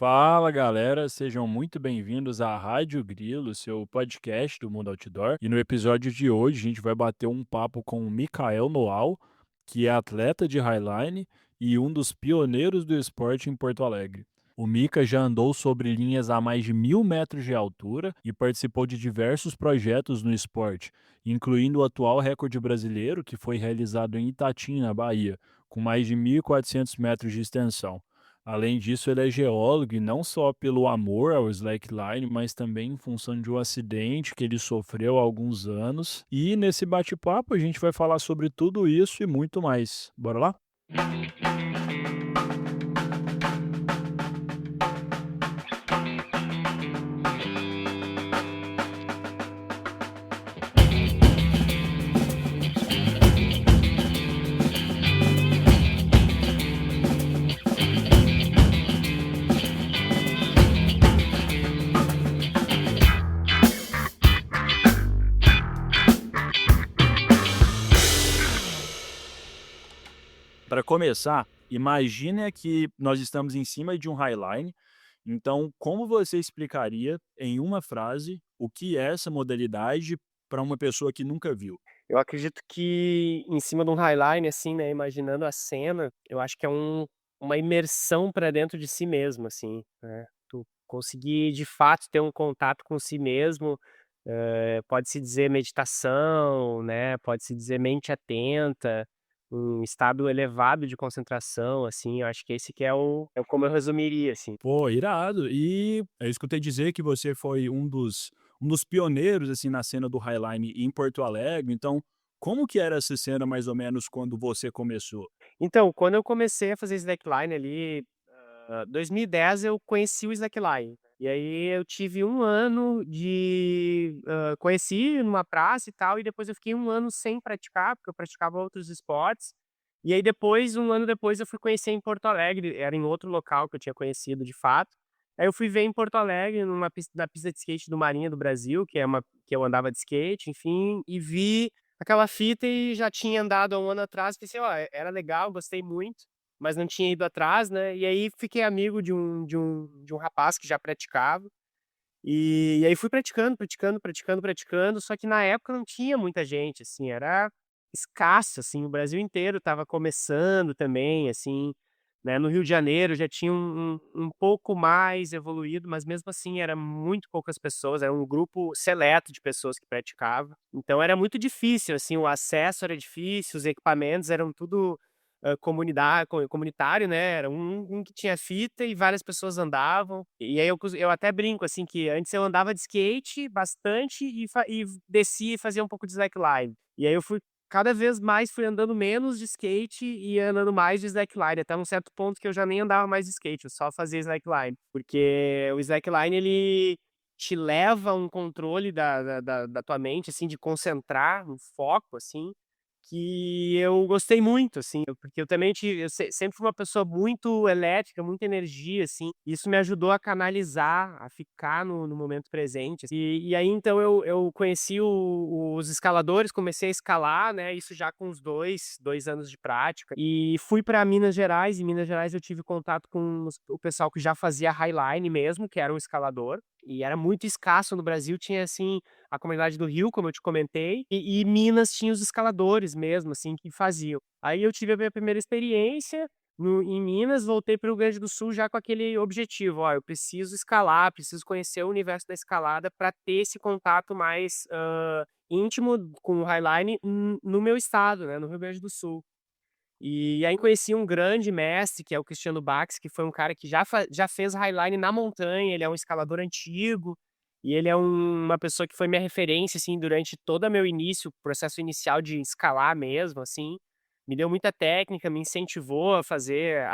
Fala galera, sejam muito bem-vindos à Rádio Grilo, seu podcast do Mundo Outdoor. E no episódio de hoje a gente vai bater um papo com o Mikael Noal, que é atleta de highline e um dos pioneiros do esporte em Porto Alegre. O Mika já andou sobre linhas a mais de 1.000 metros de altura e participou de diversos projetos no esporte, incluindo o atual recorde brasileiro, que foi realizado em Itatim, na Bahia, com mais de 1.400 metros de extensão. Além disso, ele é geólogo e não só pelo amor ao slackline, mas também em função de um acidente que ele sofreu há alguns anos. E nesse bate-papo a gente vai falar sobre tudo isso e muito mais. Bora lá? Para começar, imagine que nós estamos em cima de um highline. Então, como você explicaria em uma frase o que é essa modalidade para uma pessoa que nunca viu? Eu acredito que em cima de um highline, assim, né, imaginando a cena, eu acho que é uma imersão para dentro de si mesmo, assim, né. Tu conseguir de fato ter um contato com si mesmo, pode-se dizer meditação, né, pode-se dizer mente atenta, um estado elevado de concentração, assim, eu acho que esse que é como eu resumiria, assim. Pô, irado. E eu escutei dizer que você foi um dos pioneiros, assim, na cena do highline em Porto Alegre. Então, como que era essa cena mais ou menos quando você começou? Então, quando eu comecei a fazer slackline ali, 2010 eu conheci o slackline. E aí eu tive um ano conheci numa praça e tal, e depois eu fiquei um ano sem praticar, porque eu praticava outros esportes. E aí depois, um ano depois, eu fui conhecer em Porto Alegre, era em outro local que eu tinha conhecido de fato. Aí eu fui ver em Porto Alegre, na pista de skate do Marinha do Brasil, que eu andava de skate, enfim, e vi aquela fita e já tinha andado há um ano atrás, pensei: "Ó, era legal, gostei muito", mas não tinha ido atrás, né, e aí fiquei amigo de um rapaz que já praticava, e aí fui praticando, praticando, praticando, praticando, só que na época não tinha muita gente, assim, era escasso, assim, o Brasil inteiro estava começando também, assim, né, no Rio de Janeiro já tinha um pouco mais evoluído, mas mesmo assim era muito poucas pessoas, era um grupo seleto de pessoas que praticava, então era muito difícil, assim, o acesso era difícil, os equipamentos eram tudo, comunitário, né, era um que tinha fita e várias pessoas andavam, e aí eu até brinco, assim, que antes eu andava de skate bastante e descia e fazia um pouco de slackline. E aí eu fui cada vez mais fui andando menos de skate e andando mais de slackline, até um certo ponto que eu já nem andava mais de skate, eu só fazia slackline. Porque o slackline ele te leva a um controle da tua mente, assim, de concentrar, um foco, assim, que eu gostei muito, assim, porque eu também tive eu sempre fui uma pessoa muito elétrica, muita energia, assim, e isso me ajudou a canalizar, a ficar no momento presente. E aí então eu conheci os escaladores, comecei a escalar, né, isso já com uns dois anos de prática, e fui para Minas Gerais. Em Minas Gerais eu tive contato com o pessoal que já fazia highline mesmo, que era um escalador, e era muito escasso no Brasil, tinha assim a comunidade do Rio, como eu te comentei, e Minas tinha os escaladores mesmo, assim, que faziam. Aí eu tive a minha primeira experiência em Minas, voltei para o Rio Grande do Sul já com aquele objetivo: "Ó, eu preciso escalar, preciso conhecer o universo da escalada para ter esse contato mais, íntimo com o highline no meu estado, né, no Rio Grande do Sul". E aí conheci um grande mestre, que é o Cristiano Bax, que foi um cara que já fez highline na montanha, ele é um escalador antigo, e ele é uma pessoa que foi minha referência, assim, durante todo o meu início, processo inicial de escalar mesmo, assim. Me deu muita técnica, me incentivou a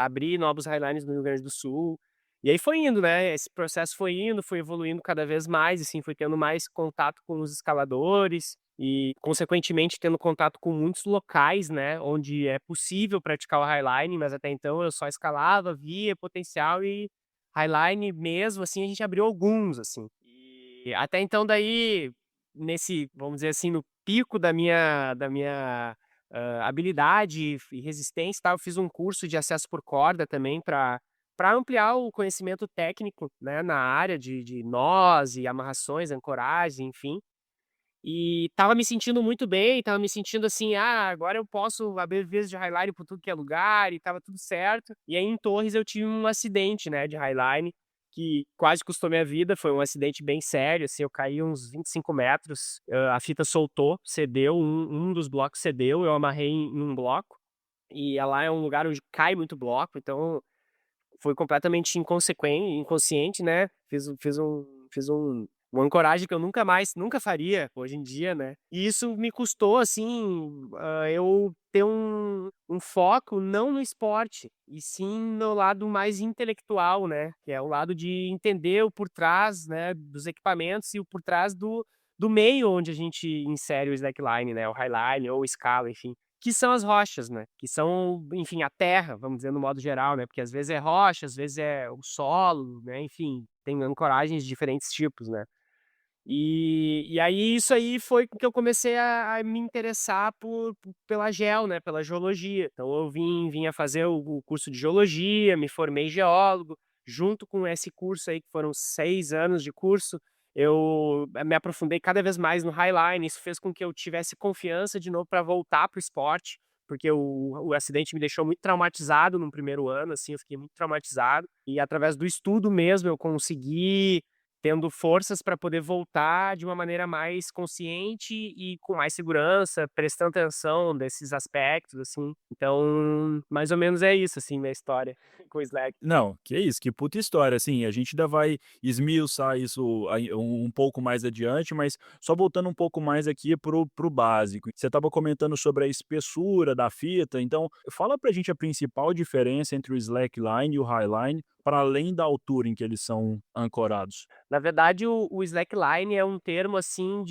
abrir novos highlines no Rio Grande do Sul. E aí foi indo, né, esse processo foi indo, foi evoluindo cada vez mais, assim, fui tendo mais contato com os escaladores e, consequentemente, tendo contato com muitos locais, né, onde é possível praticar o highline, mas até então eu só escalava, via potencial e highline mesmo, assim, a gente abriu alguns, assim. E até então daí, vamos dizer assim, no pico da minha habilidade e resistência e tal, eu fiz um curso de acesso por corda também para para ampliar o conhecimento técnico, né, na área de nós e amarrações, ancoragem, enfim. E estava me sentindo muito bem, estava me sentindo assim: "Ah, agora eu posso abrir vias de highline por tudo que é lugar", e estava tudo certo. E aí em Torres eu tive um acidente, né, de highline, que quase custou minha vida, foi um acidente bem sério, assim, eu caí uns 25 metros, a fita soltou, cedeu, um dos blocos cedeu, eu amarrei em um bloco, e lá é um lugar onde cai muito bloco, então foi completamente inconsciente, né, fiz uma ancoragem que eu nunca faria hoje em dia, né. E isso me custou, assim, eu ter um foco não no esporte, e sim no lado mais intelectual, né, que é o lado de entender o por trás, né, dos equipamentos e o por trás do meio onde a gente insere o slackline, né, o highline ou o scala, enfim. Que são as rochas, né, que são, enfim, a terra, vamos dizer no modo geral, né, porque às vezes é rocha, às vezes é o solo, né, enfim, tem ancoragens de diferentes tipos, né. E aí isso aí foi que eu comecei a me interessar pela né, pela geologia. Então eu vinha fazer o curso de geologia, me formei geólogo, junto com esse curso aí que foram 6 anos de curso, eu me aprofundei cada vez mais no highline, isso fez com que eu tivesse confiança de novo para voltar para o esporte, porque o acidente me deixou muito traumatizado no primeiro ano, assim, eu fiquei muito traumatizado, e através do estudo mesmo eu consegui tendo forças para poder voltar de uma maneira mais consciente e com mais segurança, prestando atenção nesses aspectos, assim. Então, mais ou menos é isso, assim, minha história com o Slack. Não, que isso, que puta história, assim, a gente ainda vai esmiuçar isso aí um pouco mais adiante, mas só voltando um pouco mais aqui pro básico. Você estava comentando sobre a espessura da fita, então fala pra gente a principal diferença entre o slackline e o highline, para além da altura em que eles são ancorados. Na verdade, o slackline é um termo, assim,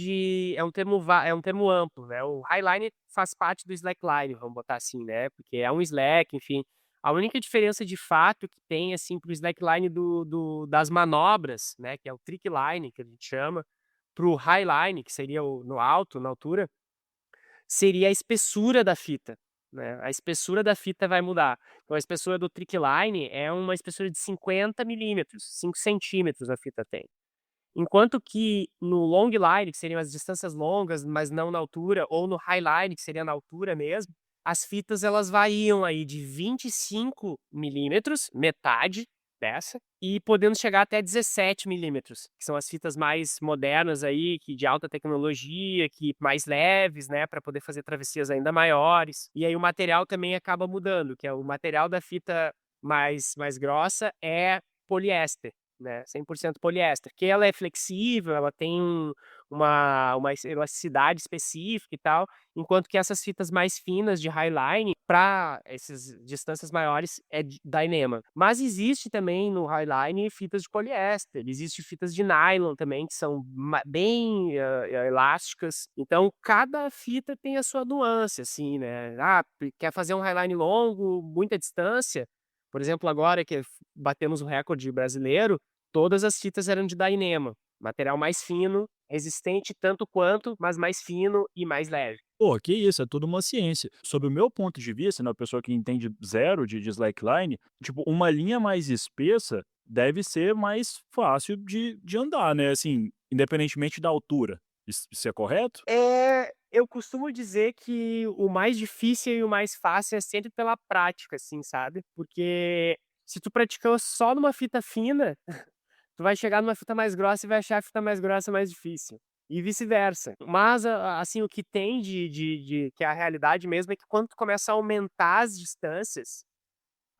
é um termo amplo, né, o highline faz parte do slackline, vamos botar assim, né, porque é um slack, enfim. A única diferença de fato que tem, assim, para o slackline das manobras, né, que é o trickline que a gente chama, para o highline, que seria o no alto, na altura, seria a espessura da fita, né, a espessura da fita vai mudar. Então a espessura do trickline é uma espessura de 50 milímetros, 5 centímetros a fita tem. Enquanto que no long line, que seriam as distâncias longas, mas não na altura, ou no high line, que seria na altura mesmo, as fitas elas variam aí de 25 milímetros, metade dessa, e podendo chegar até 17 milímetros, que são as fitas mais modernas aí, que de alta tecnologia, que mais leves, né, para poder fazer travessias ainda maiores. E aí o material também acaba mudando, que é o material da fita mais grossa é poliéster, né, 100% poliéster, que ela é flexível, ela tem uma elasticidade específica e tal, enquanto que essas fitas mais finas de highline, para essas distâncias maiores, é de Dyneema. Mas existe também no highline fitas de poliéster, existe fitas de nylon também, que são bem elásticas. Então, cada fita tem a sua nuance, assim, né? Ah, quer fazer um highline longo, muita distância? Por exemplo, agora que batemos o recorde brasileiro, todas as fitas eram de Dyneema, material mais fino, resistente tanto quanto, mas mais fino e mais leve. Pô, que isso, é tudo uma ciência. Sob o meu ponto de vista, né, uma pessoa que entende zero de slackline, tipo, uma linha mais espessa deve ser mais fácil de andar, né, assim, independentemente da altura. Isso é correto? Eu costumo dizer que o mais difícil e o mais fácil é sempre pela prática, assim, sabe? Porque se tu praticou só numa fita fina, tu vai chegar numa fita mais grossa e vai achar a fita mais grossa mais difícil. E vice-versa. Mas, assim, o que tem que é a realidade mesmo, é que quando tu começa a aumentar as distâncias,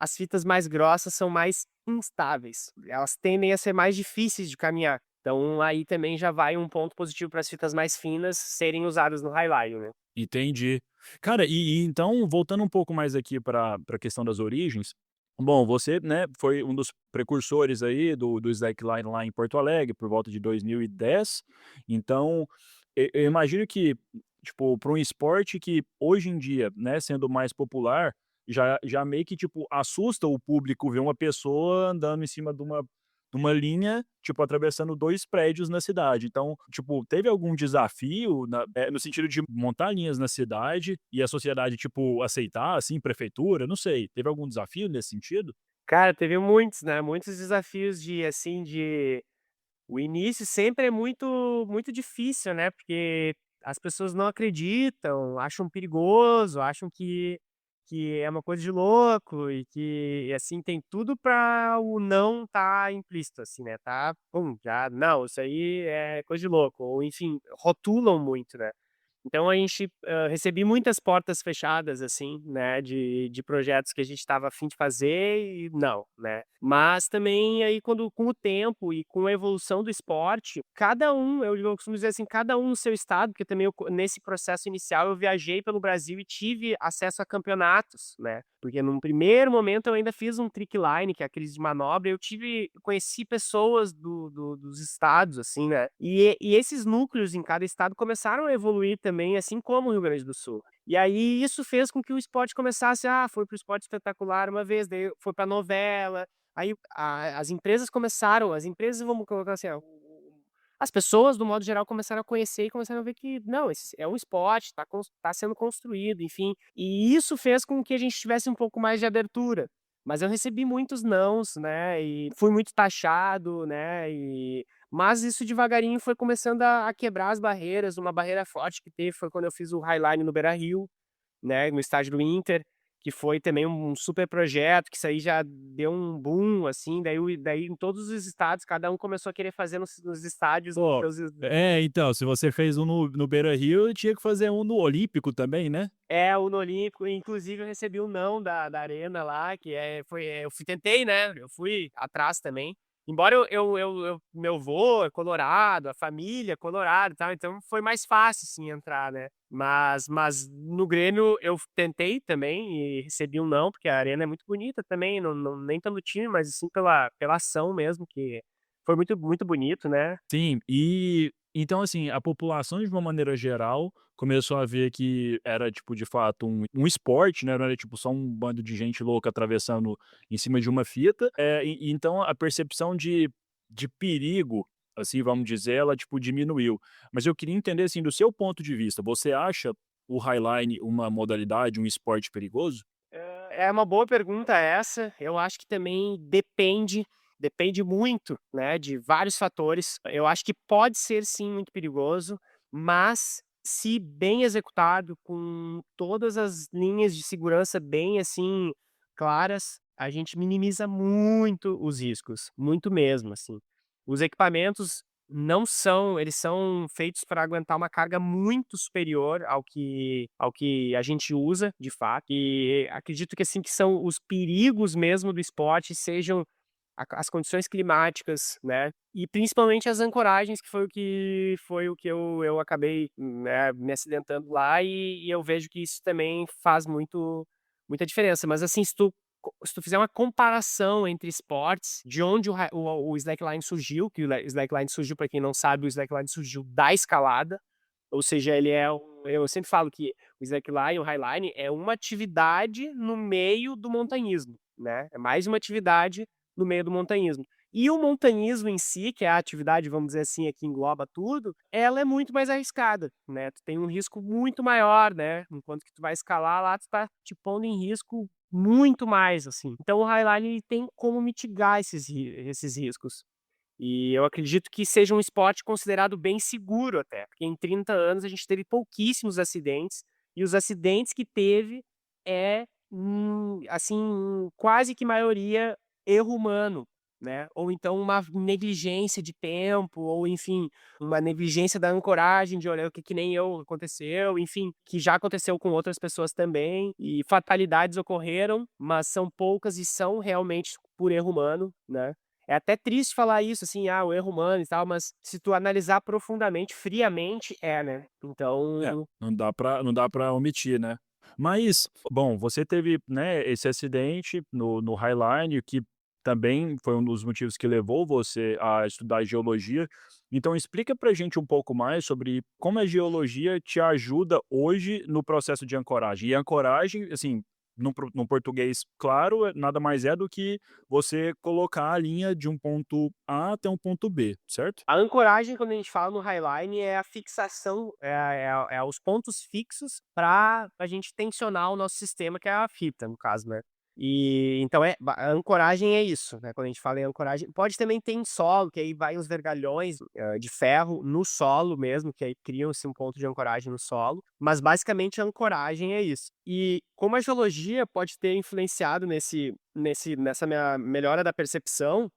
as fitas mais grossas são mais instáveis. Elas tendem a ser mais difíceis de caminhar. Então aí também já vai um ponto positivo para as fitas mais finas serem usadas no highline, né. Entendi. Cara, e então, voltando um pouco mais aqui para a questão das origens, bom, você, né, foi um dos precursores aí do slackline lá em Porto Alegre, por volta de 2010, então, eu imagino que, tipo, para um esporte que hoje em dia, né, sendo mais popular, já meio que, tipo, assusta o público ver uma pessoa andando em cima de uma linha, tipo, atravessando 2 prédios na cidade. Então, tipo, teve algum desafio no sentido de montar linhas na cidade e a sociedade, tipo, aceitar, assim, prefeitura, não sei. Teve algum desafio nesse sentido? Cara, teve muitos, né, muitos desafios de, assim, de o início sempre é muito difícil, né, porque as pessoas não acreditam, acham perigoso, acham que é uma coisa de louco e que, assim, tem tudo pra o não tá implícito, assim, né, tá, pum, já: "Não, isso aí é coisa de louco", ou enfim, rotulam muito, né. Então a gente, recebi muitas portas fechadas, assim, né, de projetos que a gente estava a fim de fazer e não, né. Mas também aí quando com o tempo e com a evolução do esporte, cada um, eu costumo dizer assim, cada um no seu estado, porque também eu nesse processo inicial eu viajei pelo Brasil e tive acesso a campeonatos, né. Porque num primeiro momento eu ainda fiz um trick line, que é aqueles de manobra, eu conheci pessoas dos estados, assim, né, e esses núcleos em cada estado começaram a evoluir também, assim como o Rio Grande do Sul. E aí isso fez com que o esporte começasse, foi para o esporte espetacular uma vez, daí foi pra novela, aí as empresas vamos colocar assim, as pessoas do modo geral começaram a conhecer e começaram a ver que não, esse é um esporte, tá sendo construído, enfim. E isso fez com que a gente tivesse um pouco mais de abertura. Mas eu recebi muitos nãos, né, e fui muito taxado, né, mas isso devagarinho foi começando a quebrar as barreiras. Uma barreira forte que teve foi quando eu fiz o Highline no Beira-Rio, né, no estádio do Inter, que foi também um super projeto, que isso aí já deu um boom, assim, daí em todos os estados, cada um começou a querer fazer nos estádios Pô, seus então, se você fez um no Beira-Rio, tinha que fazer um no Olímpico também, né? o no Olímpico, inclusive eu recebi um não da arena lá, que eu tentei, né, eu fui atrás também, embora meu avô é colorado, a família é colorado e tal, então foi mais fácil, assim, entrar, né. Mas no Grêmio eu tentei também e recebi um não, porque a arena é muito bonita também, não nem pelo time, mas sim pela ação mesmo, que foi muito bonito, né. Sim, e então, assim, a população de uma maneira geral começou a ver que era, tipo, de fato um esporte, né, não era, tipo, só um bando de gente louca atravessando em cima de uma fita, e então a percepção de perigo, assim, vamos dizer, ela, tipo, diminuiu. Mas eu queria entender, assim, do seu ponto de vista, você acha o highline uma modalidade, um esporte perigoso? É uma boa pergunta essa. Eu acho que também depende muito, né, de vários fatores. Eu acho que pode ser sim muito perigoso, mas se bem executado, com todas as linhas de segurança bem, assim, claras, a gente minimiza muito os riscos, muito mesmo, assim. Os equipamentos não são eles são feitos para aguentar uma carga muito superior ao que a gente usa, de fato, e acredito que, assim, que são os perigos mesmo do esporte sejam as condições climáticas, né, e principalmente as ancoragens, que foi o que eu acabei, né, me acidentando lá, e eu vejo que isso também faz muita diferença. Mas, assim, se tu fizer uma comparação entre esportes, de onde o slackline surgiu, que o slackline surgiu, para quem não sabe, o slackline surgiu da escalada, ou seja, ele é eu sempre falo que o slackline, o highline, é uma atividade no meio do montanhismo, né, é mais uma atividade no meio do montanhismo. E o montanhismo em si, que é a atividade, vamos dizer assim, que engloba tudo, ela é muito mais arriscada, né, tu tem um risco muito maior, né, enquanto que tu vai escalar lá, tu tá te pondo em risco muito mais, assim. Então o highline ele tem como mitigar esses riscos. E eu acredito que seja um esporte considerado bem seguro até, porque em 30 anos a gente teve pouquíssimos acidentes, e os acidentes que teve assim, quase que maioria erro humano, né, ou então uma negligência de tempo, ou enfim, uma negligência da ancoragem de olhar que nem eu aconteceu, enfim, que já aconteceu com outras pessoas também, e fatalidades ocorreram, mas são poucas e são realmente por erro humano, né. É até triste falar isso, assim, o erro humano e tal, mas se tu analisar profundamente, friamente, né. É, Então não dá pra omitir, né. Mas, bom, você teve, né, esse acidente no Highline, que também foi um dos motivos que levou você a estudar geologia. Então explica pra gente um pouco mais sobre como a geologia te ajuda hoje no processo de ancoragem. E ancoragem, assim, num português claro, nada mais é do que você colocar a linha de um ponto A até um ponto B, certo? a ancoragem, quando a gente fala no highline, é a fixação, os pontos fixos para a gente tensionar o nosso sistema, que é a fita, no caso, né. E então a ancoragem é isso, né, quando a gente fala em ancoragem pode também ter em solo, que aí vai uns vergalhões, de ferro no solo mesmo, que aí criam-se um ponto de ancoragem no solo, mas basicamente a ancoragem é isso. E como a geologia pode ter influenciado nessa minha melhora da percepção,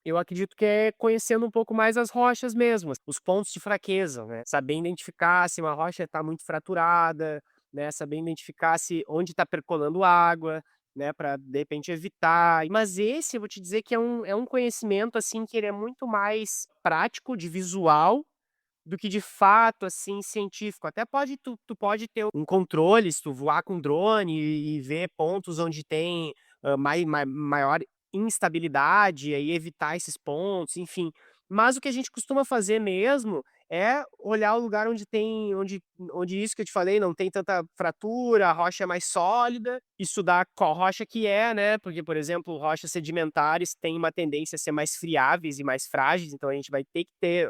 eu acredito que é conhecendo um pouco mais as rochas mesmo, os pontos de fraqueza, né, saber identificar se uma rocha está muito fraturada, né, saber identificar se onde está percolando água, né, para de repente evitar. Mas esse eu vou te dizer que é um conhecimento, assim, que ele é muito mais prático, de visual, do que de fato, assim, científico. Até tu pode ter um controle, se tu voar com drone e ver pontos onde tem, maior instabilidade, e aí evitar esses pontos, enfim. Mas o que a gente costuma fazer mesmo é olhar o lugar onde isso que eu te falei, não tem tanta fratura, a rocha é mais sólida, estudar qual rocha que é, né, porque, por exemplo, rochas sedimentares têm uma tendência a ser mais friáveis e mais frágeis, então a gente vai ter que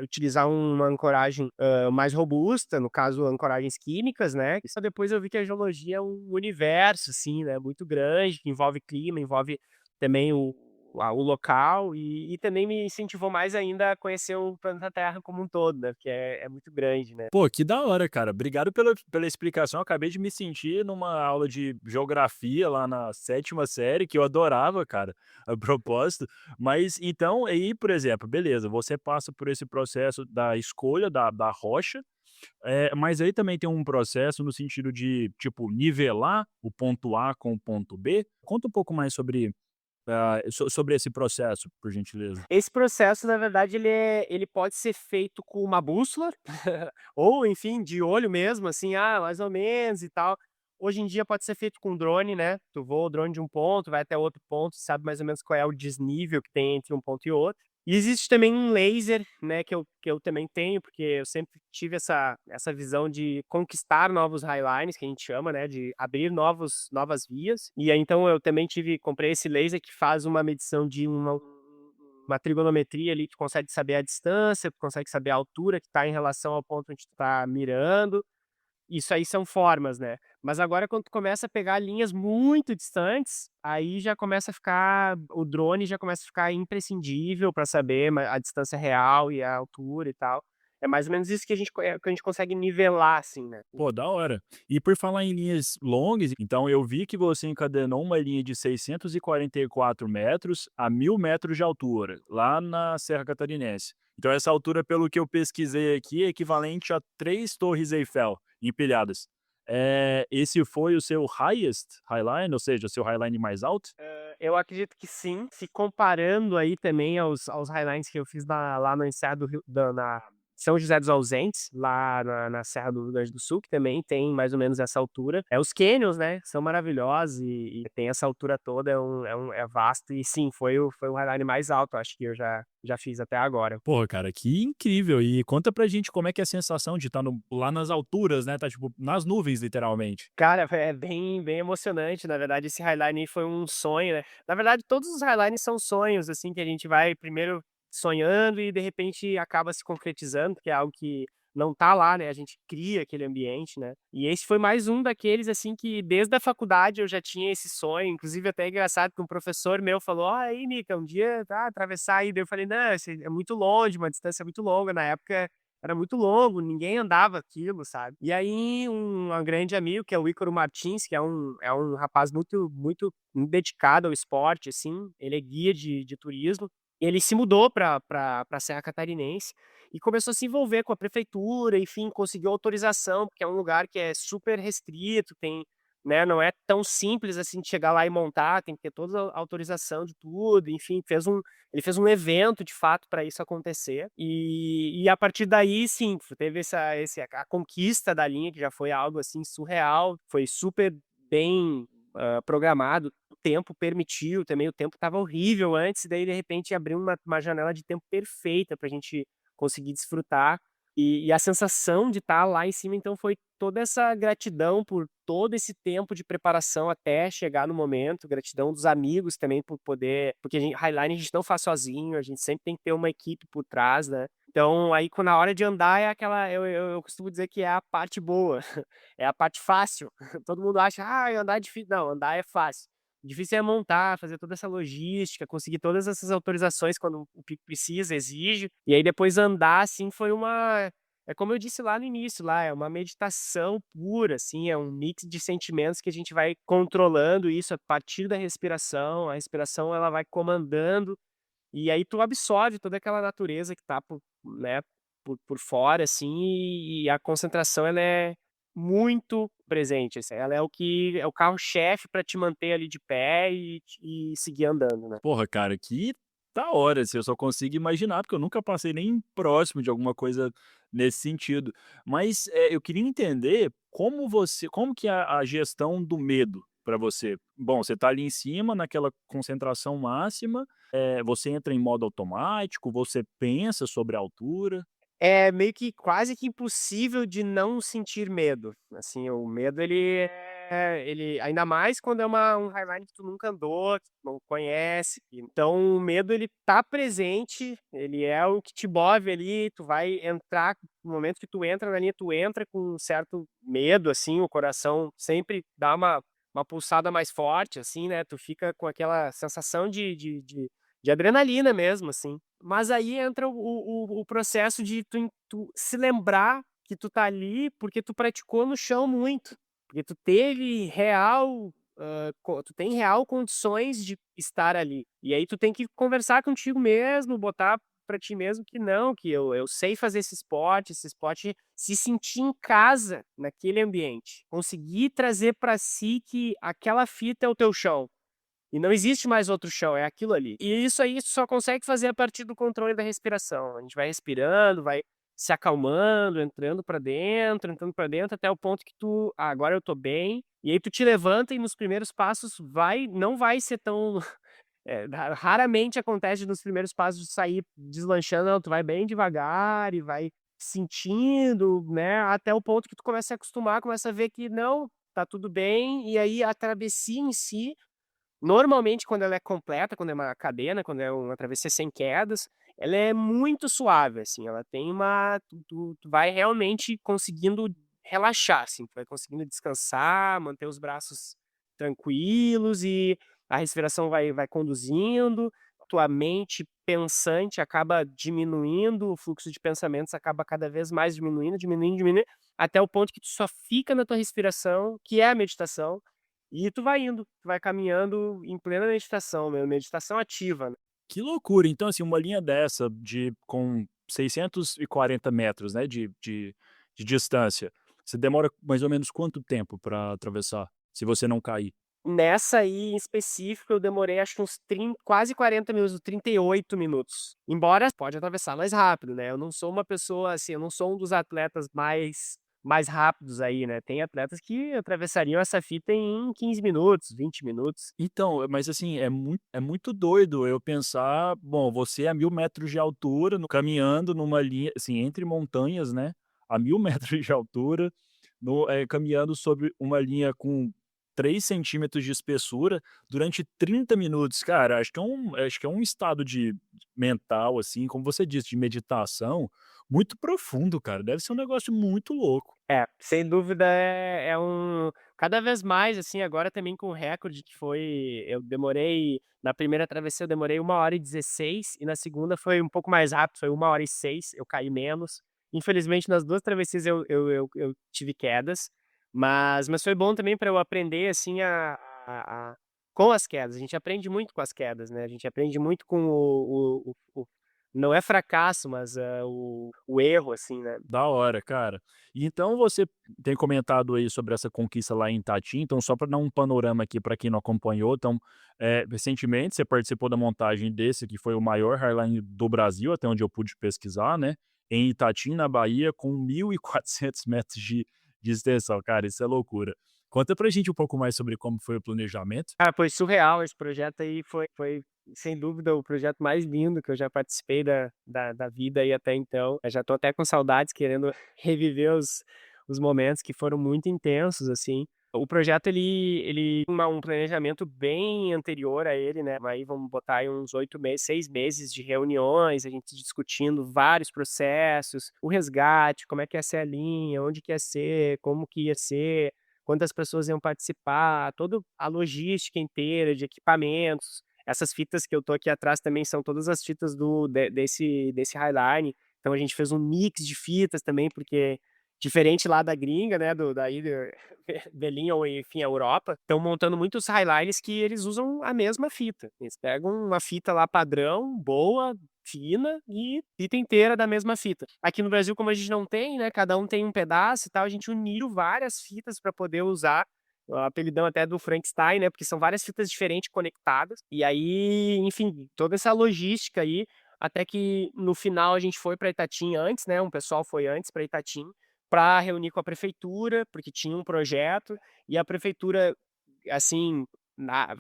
utilizar uma ancoragem, mais robusta, no caso ancoragens químicas, né, e só depois eu vi que a geologia é um universo, assim, né, muito grande, que envolve clima, envolve também o local, e também me incentivou mais ainda a conhecer o planeta Terra como um todo, né, porque é muito grande, né. Pô, que da hora, cara. Obrigado pela explicação. Eu acabei de me sentir numa aula de geografia lá na sétima série, que eu adorava, cara, a propósito. Mas então, aí, por exemplo, beleza, você passa por esse processo da escolha da rocha, mas aí também tem um processo no sentido de, tipo, nivelar o ponto A com o ponto B. Conta um pouco mais sobre esse processo, por gentileza. Esse processo, na verdade, ele pode ser feito com uma bússola, ou enfim, de olho mesmo, assim, mais ou menos e tal. Hoje em dia pode ser feito com drone, né, tu voa o drone de um ponto, vai até outro ponto, sabe mais ou menos qual é o desnível que tem entre um ponto e outro. E existe também um laser, né, que eu também tenho, porque eu sempre tive essa visão de conquistar novos highlines, que a gente chama, né, de abrir novas vias. E aí, então eu também comprei esse laser que faz uma medição de uma trigonometria ali, tu consegue saber a distância, tu consegue saber a altura que está em relação ao ponto onde tu tá mirando. Isso aí são formas, né. Mas agora quando tu começa a pegar linhas muito distantes, aí já começa a ficar o drone já começa a ficar imprescindível para saber a distância real e a altura e tal. É mais ou menos isso que a gente consegue nivelar, assim, né. Pô, da hora. E por falar em linhas longas, então eu vi que você encadenou uma linha de 644 metros a 1.000 metros de altura, lá na Serra Catarinense. Então essa altura, pelo que eu pesquisei aqui, é equivalente a 3 torres Eiffel empilhadas. Esse foi o seu highline, ou seja, o seu highline mais alto? Eu acredito que sim, se comparando aí também aos highlines que eu fiz lá no enseada do Rio da na São José dos Ausentes, lá na Serra do Rio Grande do Sul, que também tem mais ou menos essa altura. Os canyons, né, são maravilhosos e tem essa altura toda, é vasto e sim, foi o highline mais alto, acho que eu já fiz até agora. Pô, cara, que incrível. E conta pra gente como é que é a sensação de estar lá nas alturas, né, tá, tipo, nas nuvens, literalmente. Cara, é bem emocionante, na verdade esse highline aí foi um sonho, né. Na verdade todos os highlines são sonhos, assim, que a gente vai primeiro sonhando e de repente acaba se concretizando, porque é algo que não tá lá, né, a gente cria aquele ambiente, né. E esse foi mais um daqueles, assim, que desde a faculdade eu já tinha esse sonho, inclusive até é engraçado que um professor meu falou: "Ó, aí Mica, um dia, atravessar aí", daí eu falei: "Não, esse é muito longe, uma distância muito longa", na época era muito longo, ninguém andava aquilo, sabe. E aí um grande amigo, que é o Ícaro Martins, que é um rapaz muito dedicado ao esporte, assim, ele é guia de turismo, e ele se mudou pra Serra Catarinense e começou a se envolver com a prefeitura, enfim, conseguiu autorização, porque é um lugar que é super restrito, tem, né, não é tão simples, assim, de chegar lá e montar, tem que ter toda a autorização de tudo, enfim, ele fez um evento de fato para isso acontecer, e a partir daí sim, teve a conquista da linha, que já foi algo, assim, surreal, foi super bem, programado, o tempo permitiu também, o tempo estava horrível antes, e daí de repente abriu uma janela de tempo perfeita pra gente conseguir desfrutar, e a sensação de estar lá em cima, então, foi toda essa gratidão por todo esse tempo de preparação até chegar no momento, gratidão dos amigos também por poder porque highline a gente não faz sozinho, a gente sempre tem que ter uma equipe por trás, né. Então, aí na hora de andar é aquela eu costumo dizer que é a parte boa, é a parte fácil. Todo mundo acha: "Andar é difícil", não, andar é fácil. Difícil é montar, fazer toda essa logística, conseguir todas essas autorizações quando o pico precisa, exige, e aí depois andar, assim, foi uma é como eu disse lá no início, lá, é uma meditação pura, assim, é um mix de sentimentos que a gente vai controlando isso a partir da respiração, a respiração ela vai comandando, e aí tu absorve toda aquela natureza que tá por fora, assim, e a concentração ela é muito presente, assim, ela é o que é o carro-chefe para te manter ali de pé e seguir andando, né. Porra, cara, que da hora, assim, eu só consigo imaginar, porque eu nunca passei nem próximo de alguma coisa nesse sentido. Mas, eu queria entender como que é a gestão do medo para você? Bom, você tá ali em cima, naquela concentração máxima, você entra em modo automático, você pensa sobre a altura? É meio que quase que impossível de não sentir medo, assim, o medo ele ainda mais quando é um highline que tu nunca andou, que tu não conhece, então o medo ele tá presente, ele é o que te move ali, tu vai entrar no momento que tu entra na linha, tu entra com um certo medo, assim, o coração sempre dá uma pulsada mais forte, assim, né, tu fica com aquela sensação de adrenalina mesmo, assim. Mas aí entra o processo de tu se lembrar que tu tá ali, porque tu praticou no chão muito, porque tu teve real, tu tem real condições de estar ali. E aí tu tem que conversar contigo mesmo, botar pra ti mesmo que não, que eu sei fazer esse esporte se sentir em casa naquele ambiente, conseguir trazer pra si que aquela fita é o teu chão. E não existe mais outro chão, é aquilo ali. E isso aí só consegue fazer a partir do controle da respiração. A gente vai respirando, vai se acalmando, entrando pra dentro, até o ponto que tu: "Ah, agora eu tô bem", e aí tu te levanta e nos primeiros passos não vai ser tão raramente acontece nos primeiros passos de sair deslanchando, não, tu vai bem devagar e vai sentindo, né, até o ponto que tu começa a se acostumar, começa a ver que não, tá tudo bem, e aí a travessia em si normalmente, quando ela é completa, quando é uma cadena, quando é uma travessia sem quedas, ela é muito suave, assim, ela tem uma tu vai realmente conseguindo relaxar, assim, tu vai conseguindo descansar, manter os braços tranquilos e a respiração vai conduzindo, tua mente pensante acaba diminuindo, o fluxo de pensamentos acaba cada vez mais diminuindo, até o ponto que tu só fica na tua respiração, que é a meditação, e tu vai indo, tu vai caminhando em plena meditação, meditação ativa, né. Que loucura! Então, assim, uma linha dessa com 640 metros, né, de distância, você demora mais ou menos quanto tempo para atravessar, se você não cair? Nessa aí em específico eu demorei acho que uns quase 40 minutos, 38 minutos. Embora pode atravessar mais rápido, né, eu não sou uma pessoa assim, eu não sou um dos atletas mais rápidos aí, né, tem atletas que atravessariam essa fita em 15 minutos, 20 minutos. Então, mas assim, é muito doido eu pensar, bom, você a 1000 metros de altura, caminhando numa linha, assim, entre montanhas, né, a 1000 metros de altura, caminhando sobre uma linha com 3 centímetros de espessura durante 30 minutos. Cara, acho que é um estado de mental, assim, como você disse, de meditação, muito profundo, cara. Deve ser um negócio muito louco. É, sem dúvida é um cada vez mais, assim, agora também com o recorde que foi eu demorei na primeira travessia eu demorei 1h16 e na segunda foi um pouco mais rápido, foi 1h06, eu caí menos. Infelizmente nas 2 travessias eu tive quedas, mas foi bom também para eu aprender, assim, a com as quedas, a gente aprende muito com as quedas, né, a gente aprende muito com o não é fracasso, mas, o erro, assim, né. Da hora, cara. E então você tem comentado aí sobre essa conquista lá em Itati, então só para dar um panorama aqui para quem não acompanhou, então, recentemente você participou da montagem desse que foi o maior highline do Brasil, até onde eu pude pesquisar, né, em Itati, na Bahia, com 1.400 metros de extensão. Cara, isso é loucura. Conta pra gente um pouco mais sobre como foi o planejamento. Ah, foi surreal, esse projeto aí foi sem dúvida o projeto mais lindo que eu já participei da vida aí até então. Eu já tô até com saudades querendo reviver os momentos que foram muito intensos, assim. O projeto ele um planejamento bem anterior a ele, né, aí vamos botar aí uns 8 meses, 6 meses de reuniões, a gente discutindo vários processos, o resgate, como é que ia ser a linha, onde que ia ser, como que ia ser, quantas pessoas iam participar, toda a logística inteira de equipamentos. Essas fitas que eu tô aqui atrás também são todas as fitas desse Highline. Então a gente fez um mix de fitas também, porque diferente lá da gringa, né, da ilha Berlim ou enfim, a Europa, estão montando muitos Highlines que eles usam a mesma fita. Eles pegam uma fita lá padrão, boa, fina e fita inteira da mesma fita. Aqui no Brasil, como a gente não tem, né, cada um tem um pedaço e tal, a gente uniu várias fitas para poder usar. Apelidão até do Frankenstein, né, porque são várias fitas diferentes conectadas. E aí, enfim, toda essa logística aí, até que no final a gente foi para Itatim antes, né, um pessoal foi antes para Itatim, para reunir com a prefeitura, porque tinha um projeto, e a prefeitura, assim,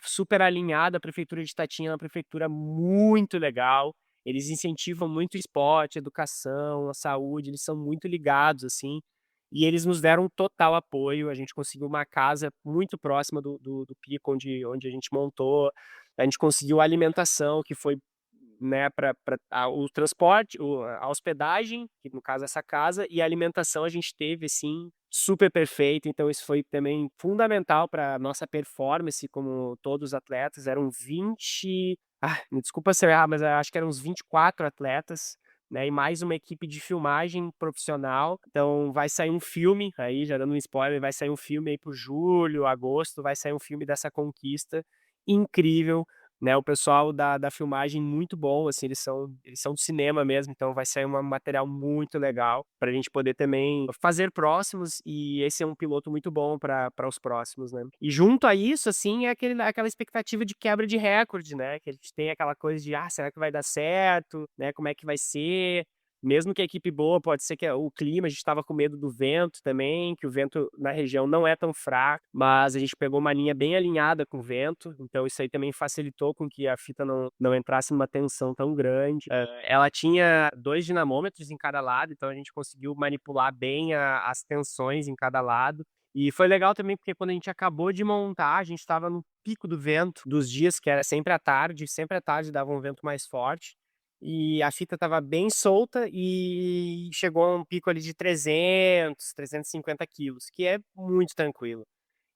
super alinhada, a prefeitura de Itatim é uma prefeitura muito legal, eles incentivam muito o esporte, a educação, a saúde, eles são muito ligados, assim, e eles nos deram total apoio, a gente conseguiu uma casa muito próxima do pico onde a gente montou, a gente conseguiu a alimentação, que foi, né, para o transporte, a hospedagem, que no caso é essa casa, e a alimentação a gente teve, assim, super perfeito, então isso foi também fundamental para nossa performance como todos os atletas, eram 20, me desculpa se eu errar, mas eu acho que eram uns 24 atletas, né, e mais uma equipe de filmagem profissional, então vai sair um filme, aí já dando um spoiler, vai sair um filme aí para julho, agosto, vai sair um filme dessa conquista incrível, né, o pessoal da filmagem muito bom, assim, eles são do cinema mesmo, então vai sair um material muito legal pra gente poder também fazer próximos, e esse é um piloto muito bom para os próximos, né. E junto a isso, assim, é aquela expectativa de quebra de recorde, né, que a gente tem aquela coisa de: "Ah, será que vai dar certo?", né, "Como é que vai ser?". Mesmo que a equipe boa, pode ser que o clima, a gente estava com medo do vento também, que o vento na região não é tão fraco, mas a gente pegou uma linha bem alinhada com o vento, então isso aí também facilitou com que a fita não entrasse numa tensão tão grande. Ela tinha 2 dinamômetros em cada lado, então a gente conseguiu manipular bem as tensões em cada lado. E foi legal também, porque quando a gente acabou de montar, a gente estava no pico do vento dos dias, que era sempre à tarde dava um vento mais forte. E a fita estava bem solta e chegou a um pico ali de 350 quilos, que é muito tranquilo.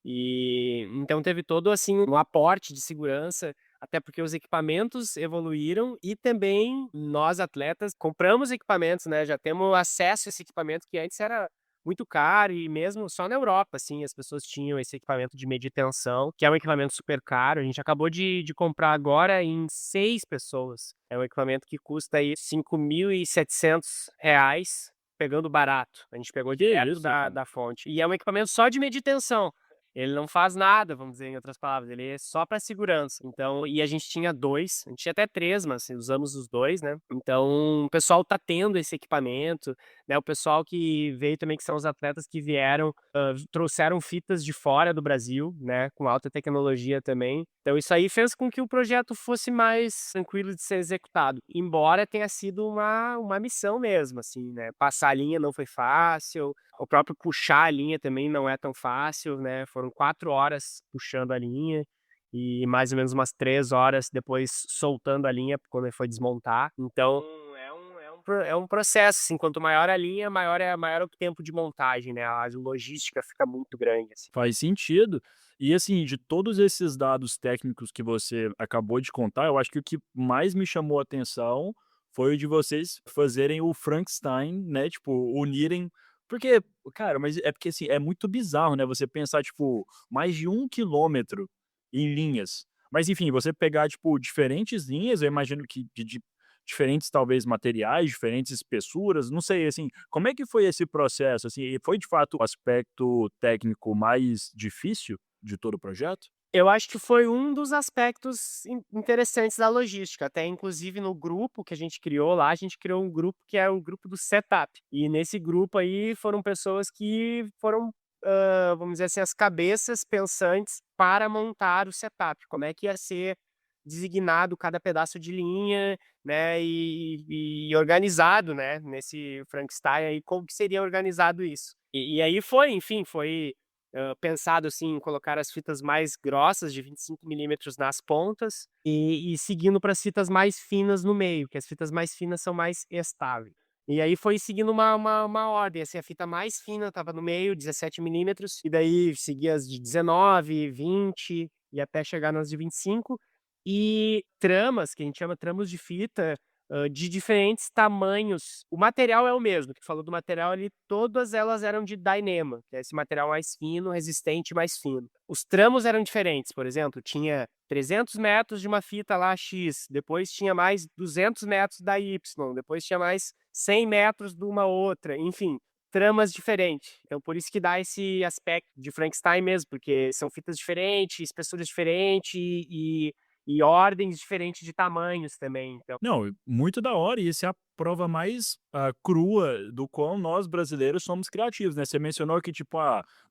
E então teve todo, assim, um aporte de segurança, até porque os equipamentos evoluíram e também nós atletas compramos equipamentos, né, já temos acesso a esse equipamento que antes era muito caro e mesmo só na Europa, assim, as pessoas tinham esse equipamento de medir tensão, que é um equipamento super caro, a gente acabou de comprar agora em 6 pessoas. É um equipamento que custa aí R$ 5.700, pegando barato, a gente pegou Que direto isso, cara. da fonte. E é um equipamento só de medir tensão. Ele não faz nada, vamos dizer em outras palavras, ele é só para segurança. Então e a gente tinha 2, a gente tinha até 3, mas assim, usamos os 2, né. Então o pessoal tá tendo esse equipamento, né, o pessoal que veio também, que são os atletas que vieram, trouxeram fitas de fora do Brasil, né, com alta tecnologia também. Então isso aí fez com que o projeto fosse mais tranquilo de ser executado, embora tenha sido uma missão mesmo, assim, né, passar a linha não foi fácil, o próprio puxar a linha também não é tão fácil, né, foram 4 horas puxando a linha, e mais ou menos umas 3 horas depois soltando a linha quando foi desmontar. Então é um processo, assim, quanto maior a linha, maior é o tempo de montagem, né, a logística fica muito grande, assim. Faz sentido. E assim, de todos esses dados técnicos que você acabou de contar, eu acho que o que mais me chamou a atenção foi o de vocês fazerem o Frankenstein, né, tipo, unirem porque, cara, mas é porque, assim, é muito bizarro, né, você pensar, tipo, mais de 1 quilômetro em linhas. Mas enfim, você pegar, tipo, diferentes linhas, eu imagino que de diferentes, talvez, materiais, diferentes espessuras, não sei, assim, como é que foi esse processo, assim, e foi de fato o aspecto técnico mais difícil de todo o projeto? Eu acho que foi um dos aspectos interessantes da logística, até inclusive no grupo que a gente criou lá, a gente criou um grupo que é o grupo do setup. E nesse grupo aí foram pessoas que foram, vamos dizer assim, as cabeças pensantes para montar o setup, como é que ia ser designado cada pedaço de linha, né, e organizado, né, nesse Frankenstein aí, como que seria organizado isso. E aí foi, enfim, foi pensado, assim, em colocar as fitas mais grossas de 25 milímetros nas pontas e seguindo para as fitas mais finas no meio, que as fitas mais finas são mais estáveis. E aí foi seguindo uma ordem, assim, a fita mais fina estava no meio, 17 milímetros, e daí seguia as de 19, 20 e até chegar nas de 25. E tramas, que a gente chama tramos de fita, de diferentes tamanhos. O material é o mesmo, que falou do material ali, todas elas eram de Dyneema, que é esse material mais fino, resistente, mais fino. Os tramos eram diferentes, por exemplo, tinha 300 metros de uma fita lá X, depois tinha mais 200 metros da Y, depois tinha mais 100 metros de uma outra, enfim, tramas diferentes. Então por isso que dá esse aspecto de Frankenstein mesmo, porque são fitas diferentes, espessuras diferentes e ordens diferentes de tamanhos também, então. Não, muito da hora, e isso é a prova mais, crua do quão nós brasileiros somos criativos, né. Você mencionou que, tipo,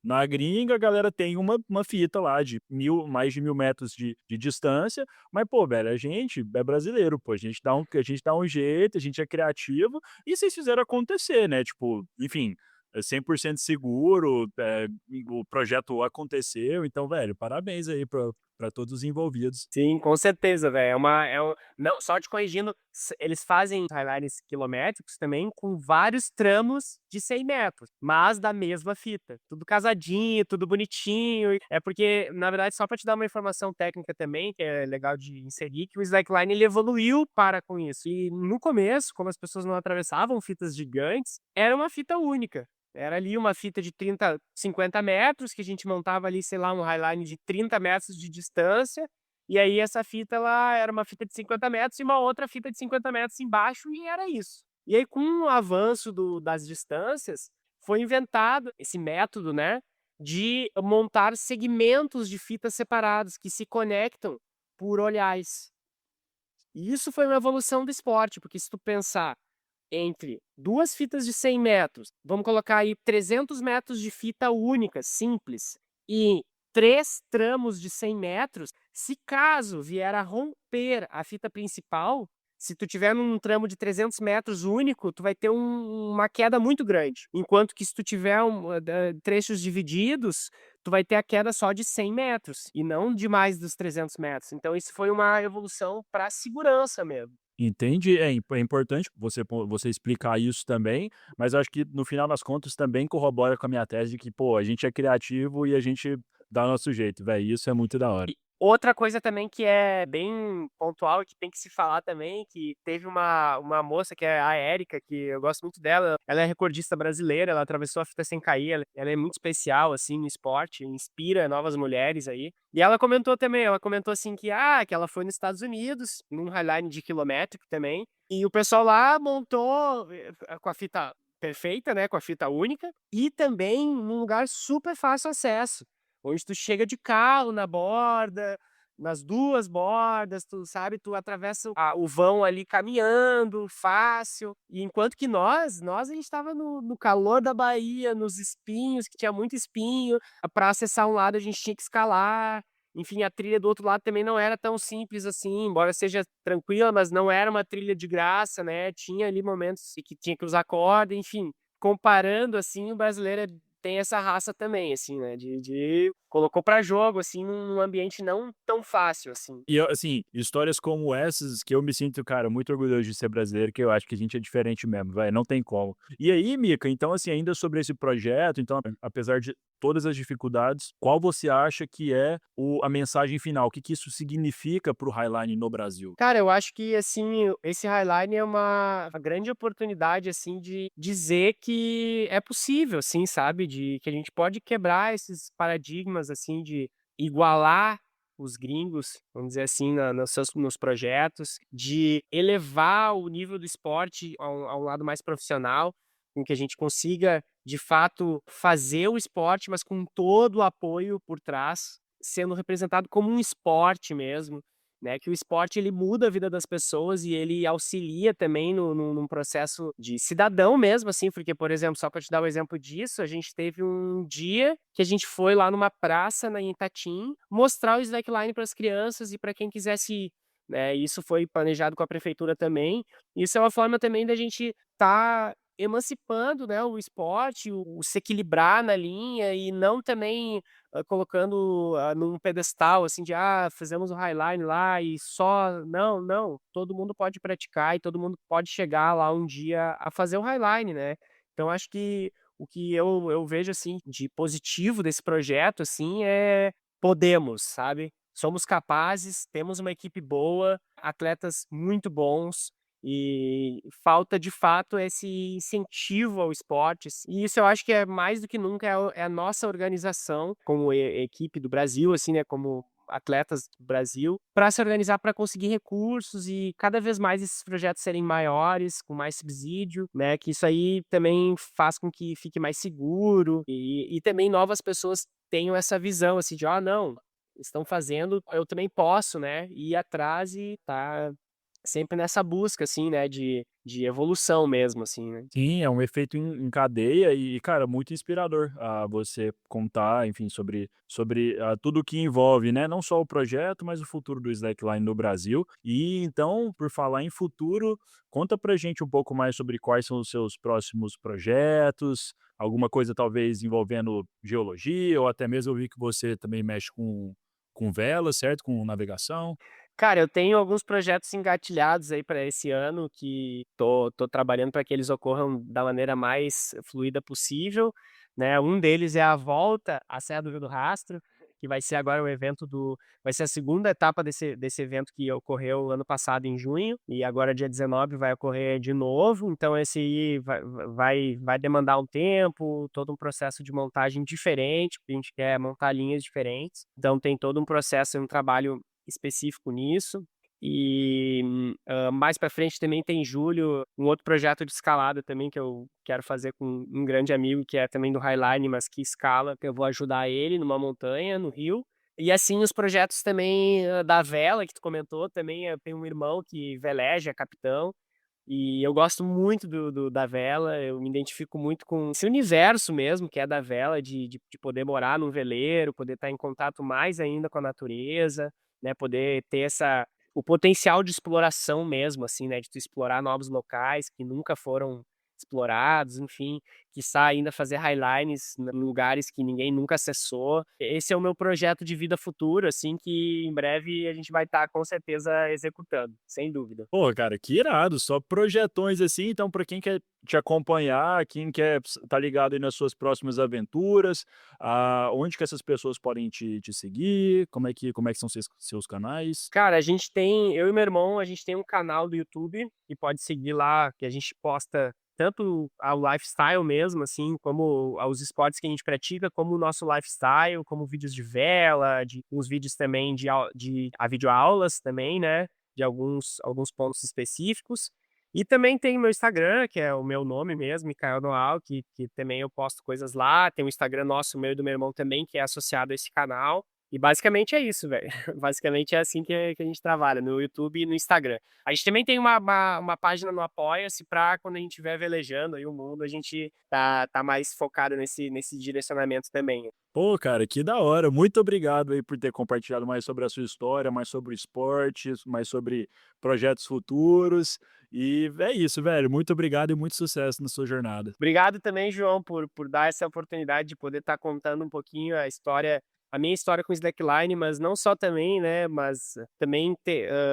na gringa a galera tem uma fita lá de mais de 1.000 metros de distância, mas, pô, velho, a gente é brasileiro, pô, a gente dá um jeito, a gente é criativo, e vocês fizeram acontecer, né, tipo, enfim, é 100% seguro, o projeto aconteceu, então, velho, parabéns aí pra todos os envolvidos. Sim, com certeza, velho. Não, só te corrigindo, eles fazem highlines quilométricos também com vários tramos de 100 metros, mas da mesma fita. Tudo casadinho, tudo bonitinho. É porque, na verdade, só para te dar uma informação técnica também, que é legal de inserir, que o slackline ele evoluiu para com isso. E no começo, como as pessoas não atravessavam fitas gigantes, era uma fita única. Era ali uma fita de 30, 50 metros, que a gente montava ali, sei lá, um highline de 30 metros de distância, e aí essa fita ela era uma fita de 50 metros e uma outra fita de 50 metros embaixo, e era isso. E aí com o avanço das distâncias, foi inventado esse método, né, de montar segmentos de fitas separados que se conectam por olhares. E isso foi uma evolução do esporte, porque se tu pensar entre 2 fitas de 100 metros, vamos colocar aí 300 metros de fita única, simples, e 3 tramos de 100 metros, se caso vier a romper a fita principal, se tu tiver num tramo de 300 metros único, tu vai ter uma queda muito grande, enquanto que se tu tiver trechos divididos, tu vai ter a queda só de 100 metros, e não de mais dos 300 metros. Então isso foi uma evolução para segurança mesmo. Entende? É importante você explicar isso também, mas eu acho que no final das contas também corrobora com a minha tese de que, pô, a gente é criativo e a gente dá o nosso jeito, velho, isso é muito da hora. E outra coisa também que é bem pontual e que tem que se falar também, que teve uma moça que é a Érica, que eu gosto muito dela, ela é recordista brasileira, ela atravessou a fita sem cair, ela é muito especial, assim, no esporte, inspira novas mulheres aí. E ela comentou também, ela comentou assim que ela foi nos Estados Unidos, num highline de quilométrico também, e o pessoal lá montou com a fita perfeita, né, com a fita única, e também num lugar super fácil acesso. Onde tu chega de carro na borda, nas 2 bordas, tu sabe, tu atravessa o vão ali caminhando, fácil. E enquanto que nós a gente estava no calor da Bahia, nos espinhos, que tinha muito espinho, para acessar um lado a gente tinha que escalar. Enfim, a trilha do outro lado também não era tão simples assim, embora seja tranquila, mas não era uma trilha de graça, né, tinha ali momentos em que tinha que usar corda, enfim. Comparando, assim, o brasileiro tem essa raça também, assim, né, de colocou pra jogo, assim, num ambiente não tão fácil, assim. E eu, assim, histórias como essas que eu me sinto, cara, muito orgulhoso de ser brasileiro, que eu acho que a gente é diferente mesmo, velho, não tem como. E aí, Mica, então, assim, ainda sobre esse projeto, então, apesar de todas as dificuldades, qual você acha que é a mensagem final? O que que isso significa para o Highline no Brasil? Cara, eu acho que, assim, esse highline é uma grande oportunidade, assim, de dizer que é possível, assim, sabe, de que a gente pode quebrar esses paradigmas, assim, de igualar os gringos, vamos dizer assim, nos projetos, de elevar o nível do esporte ao lado mais profissional, com que a gente consiga, de fato, fazer o esporte, mas com todo o apoio por trás, sendo representado como um esporte mesmo, né, que o esporte ele muda a vida das pessoas e ele auxilia também num processo de cidadão mesmo, assim, porque, por exemplo, só para te dar um exemplo disso, a gente teve um dia que a gente foi lá numa praça em Itatim, mostrar o slackline para as crianças e para quem quisesse ir, né, isso foi planejado com a prefeitura também. Isso é uma forma também da gente estar emancipando, né, o esporte, o se equilibrar na linha e não também, colocando, num pedestal, assim, de: "Ah, fizemos o highline lá e só", não, não, todo mundo pode praticar e todo mundo pode chegar lá um dia a fazer o highline, né. Então acho que o que eu vejo, assim, de positivo desse projeto, assim, é podemos, sabe. Somos capazes, temos uma equipe boa, atletas muito bons, e falta de fato esse incentivo ao esportes. E isso eu acho que é mais do que nunca é a nossa organização como equipe do Brasil, assim, né, como atletas do Brasil, para se organizar para conseguir recursos e cada vez mais esses projetos serem maiores, com mais subsídio, né, que isso aí também faz com que fique mais seguro e também novas pessoas tenham essa visão, assim, de: "Ah, não, estão fazendo, eu também posso, né, ir atrás e tá sempre nessa busca, assim, né, de evolução mesmo, assim, né. Sim, é um efeito em cadeia e, cara, muito inspirador, você contar, enfim, sobre, tudo o que envolve, né, não só o projeto, mas o futuro do slackline no Brasil. E então, por falar em futuro, conta pra gente um pouco mais sobre quais são os seus próximos projetos, alguma coisa talvez envolvendo geologia ou até mesmo eu vi que você também mexe com vela, certo? Com navegação. Cara, eu tenho alguns projetos engatilhados aí para esse ano que tô trabalhando para que eles ocorram da maneira mais fluida possível, né. Um deles é a volta à Serra do Rio do Rastro, que vai ser agora o evento do vai ser a segunda etapa desse evento que ocorreu ano passado em junho, e agora dia 19 vai ocorrer de novo, então esse aí vai demandar um tempo, todo um processo de montagem diferente, porque a gente quer montar linhas diferentes, então tem todo um processo e um trabalho específico nisso. E, mais para frente também tem em julho um outro projeto de escalada também que eu quero fazer com um grande amigo que é também do Highline, mas que escala, que eu vou ajudar ele numa montanha no Rio. E assim os projetos também, da vela que tu comentou também, eu tenho um irmão que veleja, é capitão, e eu gosto muito da vela, eu me identifico muito com esse universo mesmo que é da vela, de poder morar num veleiro, poder estar em contato mais ainda com a natureza, né, poder ter essa o potencial de exploração mesmo, assim, né, de tu explorar novos locais que nunca foram explorados, enfim, quiçá ainda fazer highlines em lugares que ninguém nunca acessou. Esse é o meu projeto de vida futuro, assim, que em breve a gente vai estar com certeza executando, sem dúvida. Pô, cara, que irado, só projetões assim, então para quem quer te acompanhar, quem quer tá ligado aí nas suas próximas aventuras, onde que essas pessoas podem te seguir, como é que são seus canais? Cara, a gente tem eu e meu irmão, a gente tem um canal do YouTube, que pode seguir lá, que a gente posta tanto o lifestyle mesmo, assim, como os esportes que a gente pratica, como o nosso lifestyle, como vídeos de vela, de uns vídeos também de videoaulas também, né, de alguns pontos específicos. E também tem o meu Instagram, que é o meu nome mesmo, Micael Noal, que também eu posto coisas lá. Tem o Instagram nosso, meu e do meu irmão também, que é associado a esse canal. E basicamente é isso, velho. Basicamente é assim que a gente trabalha, no YouTube e no Instagram. A gente também tem uma página no Apoia-se pra quando a gente estiver velejando aí o mundo, a gente tá mais focado nesse direcionamento também. Pô, cara, que da hora. Muito obrigado aí por ter compartilhado mais sobre a sua história, mais sobre o esporte, mais sobre projetos futuros. E é isso, velho. Muito obrigado e muito sucesso na sua jornada. Obrigado também, João, por dar essa oportunidade de poder estar contando um pouquinho a minha história com o slackline, mas não só também, né, mas também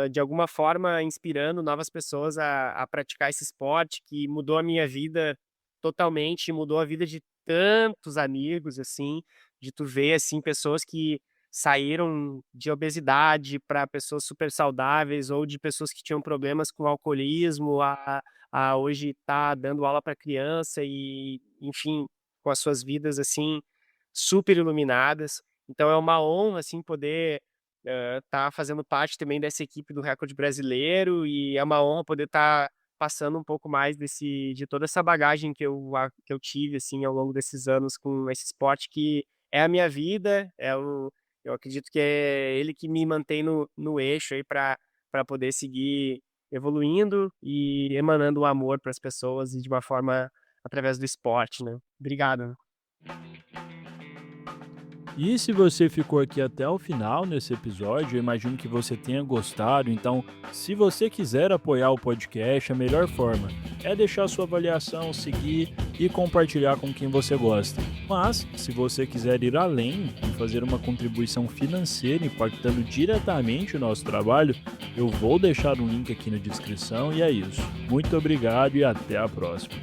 de alguma forma inspirando novas pessoas a praticar esse esporte que mudou a minha vida totalmente, mudou a vida de tantos amigos, assim, de tu ver, assim, pessoas que saíram de obesidade para pessoas super saudáveis ou de pessoas que tinham problemas com alcoolismo, a hoje tá dando aula para criança e, enfim, com as suas vidas, assim, super iluminadas. Então é uma honra, assim, poder, estar fazendo parte também dessa equipe do recorde brasileiro e é uma honra poder estar passando um pouco mais de toda essa bagagem que eu tive, assim, ao longo desses anos com esse esporte que é a minha vida, eu acredito que é ele que me mantém no eixo aí para poder seguir evoluindo e emanando o amor para as pessoas e de uma forma através do esporte, né. Obrigado. E se você ficou aqui até o final nesse episódio, eu imagino que você tenha gostado. Então, se você quiser apoiar o podcast, a melhor forma é deixar sua avaliação, seguir e compartilhar com quem você gosta. Mas, se você quiser ir além e fazer uma contribuição financeira impactando diretamente o nosso trabalho, eu vou deixar um link aqui na descrição e é isso. Muito obrigado e até a próxima.